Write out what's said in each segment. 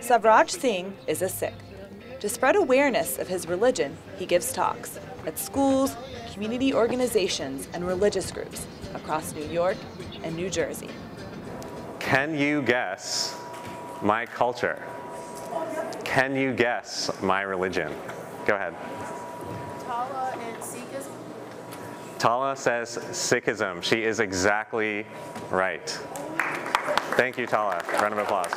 Savraj Singh is a Sikh. To spread awareness of his religion, he gives talks at schools, community organizations, and religious groups across New York and New Jersey. Can you guess my culture? Can you guess my religion? Go ahead. Tala and Sikhism? Tala says Sikhism. She is exactly right. Thank you, Tala. Round of applause.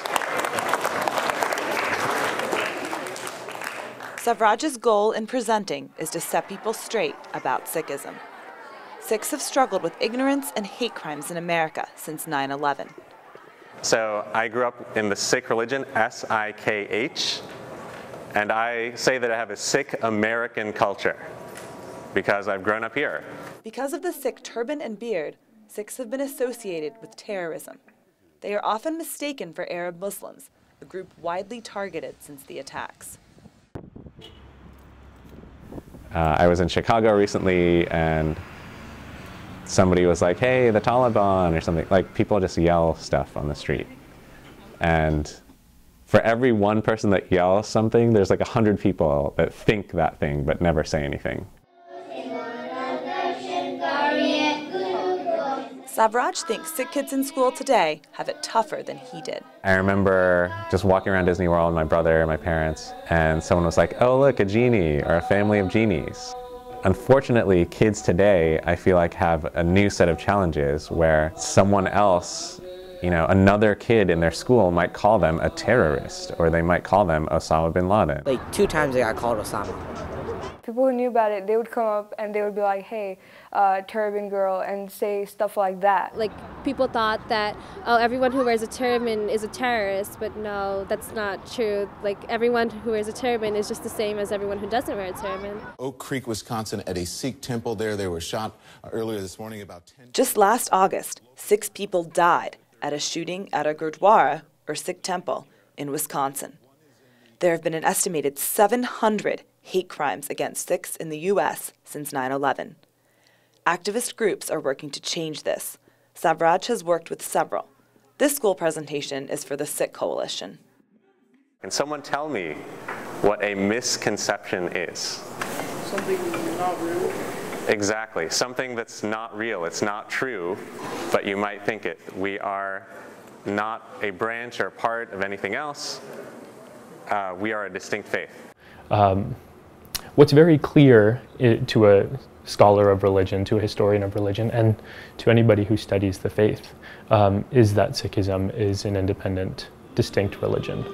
Savraj's goal in presenting is to set people straight about Sikhism. Sikhs have struggled with ignorance and hate crimes in America since 9/11. So I grew up in the Sikh religion, S-I-K-H, and I say that I have a Sikh-American culture because I've grown up here. Because of the Sikh turban and beard, Sikhs have been associated with terrorism. They are often mistaken for Arab Muslims, a group widely targeted since the attacks. I was in Chicago recently, and somebody was like, hey, the Taliban, or something. Like, people just yell stuff on the street. And for every one person that yells something, there's like 100 people that think that thing but never say anything. Savraj thinks Sikh kids in school today have it tougher than he did. I remember just walking around Disney World with my brother and my parents, and someone was like, oh, look, a genie, or a family of genies. Unfortunately, kids today, I feel like, have a new set of challenges where someone else, you know, another kid in their school might call them a terrorist, or they might call them Osama bin Laden. Like 2 times I got called Osama. People who knew about it, they would come up and they would be like, hey, turban girl, and say stuff like that. Like, people thought that, oh, everyone who wears a turban is a terrorist, but no, that's not true. Like, everyone who wears a turban is just the same as everyone who doesn't wear a turban. Oak Creek, Wisconsin, at a Sikh temple there. They were shot earlier this morning about 10. Just last August, 6 people died at a shooting at a Gurdwara, or Sikh temple, in Wisconsin. There have been an estimated 700 hate crimes against Sikhs in the U.S. since 9/11. Activist groups are working to change this. Savraj has worked with several. This school presentation is for the Sikh Coalition. Can someone tell me what a misconception is? Something not real. Exactly. Something that's not real. It's not true, but you might think it. We are not a branch or part of anything else. We are a distinct faith. What's very clear to a scholar of religion, to a historian of religion, and to anybody who studies the faith, is that Sikhism is an independent, distinct religion.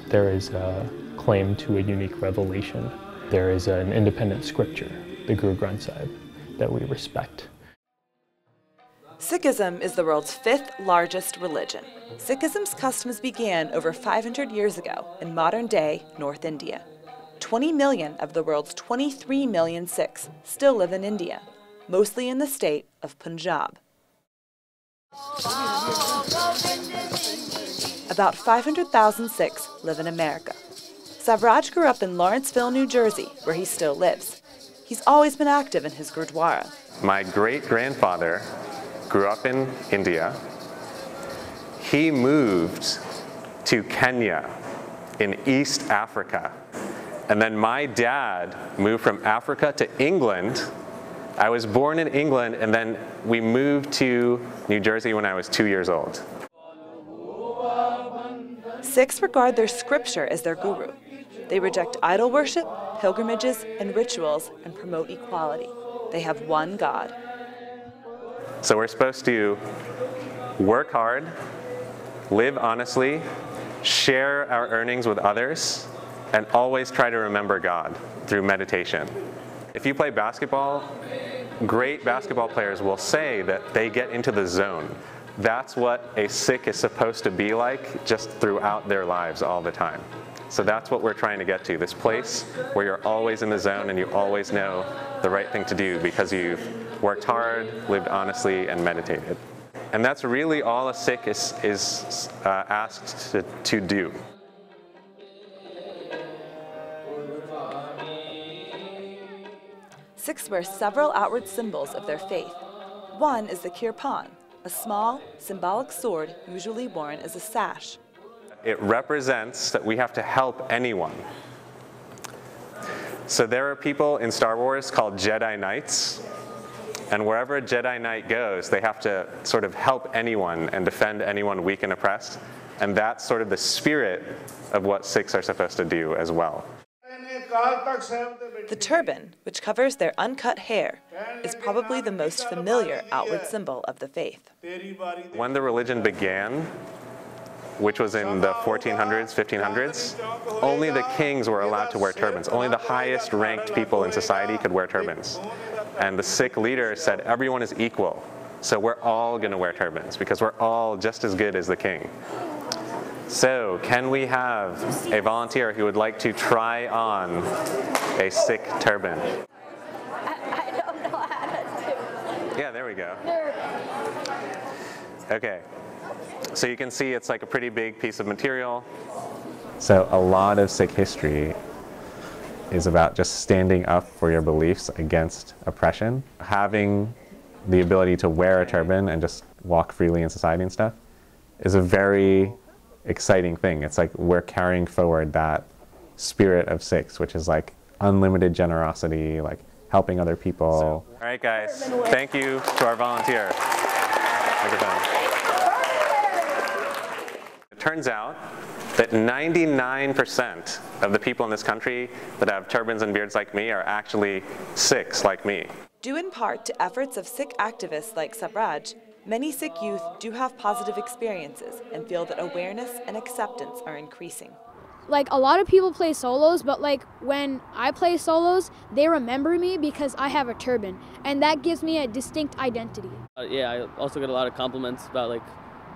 There is a claim to a unique revelation. There is an independent scripture, the Guru Granth Sahib, that we respect. Sikhism is the world's 5th largest religion. Sikhism's customs began over 500 years ago in modern-day North India. 20 million of the world's 23 million Sikhs still live in India, mostly in the state of Punjab. About 500,000 Sikhs live in America. Savraj grew up in Lawrenceville, New Jersey, where he still lives. He's always been active in his Gurdwara. My great-grandfather grew up in India. He moved to Kenya in East Africa. And then my dad moved from Africa to England. I was born in England, and then we moved to New Jersey when I was 2 years old. Sikhs regard their scripture as their guru. They reject idol worship, pilgrimages, and rituals, and promote equality. They have one God. So we're supposed to work hard, live honestly, share our earnings with others, and always try to remember God through meditation. If you play basketball, great basketball players will say that they get into the zone. That's what a Sikh is supposed to be like just throughout their lives all the time. So that's what we're trying to get to, this place where you're always in the zone and you always know the right thing to do because you've worked hard, lived honestly, and meditated. And that's really all a Sikh is asked to do. Sikhs wear several outward symbols of their faith. One is the kirpan, a small, symbolic sword usually worn as a sash. It represents that we have to help anyone. So there are people in Star Wars called Jedi Knights, and wherever a Jedi Knight goes, they have to sort of help anyone and defend anyone weak and oppressed, and that's sort of the spirit of what Sikhs are supposed to do as well. The turban, which covers their uncut hair, is probably the most familiar outward symbol of the faith. When the religion began, which was in the 1400s, 1500s, only the kings were allowed to wear turbans. Only the highest ranked people in society could wear turbans. And the Sikh leader said everyone is equal, so we're all going to wear turbans because we're all just as good as the king. So, can we have a volunteer who would like to try on a Sikh turban? I don't know how to do. Yeah, there we go. Okay. So you can see it's like a pretty big piece of material. So a lot of Sikh history is about just standing up for your beliefs against oppression. Having the ability to wear a turban and just walk freely in society and stuff is a very exciting thing. It's like we're carrying forward that spirit of Sikhs, which is like unlimited generosity, like helping other people. All right, guys, thank you to our volunteer. It turns out that 99% of the people in this country that have turbans and beards like me are actually Sikhs like me. Due in part to efforts of Sikh activists like Savraj, many Sikh youth do have positive experiences and feel that awareness and acceptance are increasing. Like, a lot of people play solos, but like when I play solos, they remember me because I have a turban, and that gives me a distinct identity. Yeah, I also get a lot of compliments about like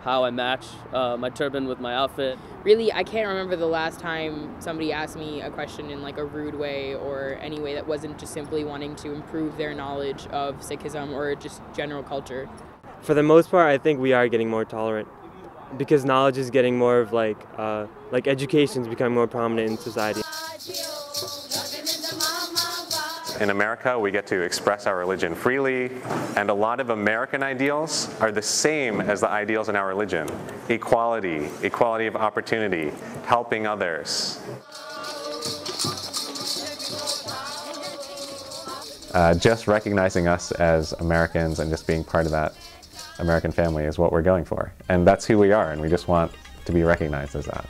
how I match my turban with my outfit. Really, I can't remember the last time somebody asked me a question in like a rude way or any way that wasn't just simply wanting to improve their knowledge of Sikhism or just general culture. For the most part, I think we are getting more tolerant because knowledge is getting more of like education is becoming more prominent in society. In America, we get to express our religion freely, and a lot of American ideals are the same as the ideals in our religion. Equality, equality of opportunity, helping others. Just recognizing us as Americans and just being part of that American family is what we're going for. And that's who we are, and we just want to be recognized as that.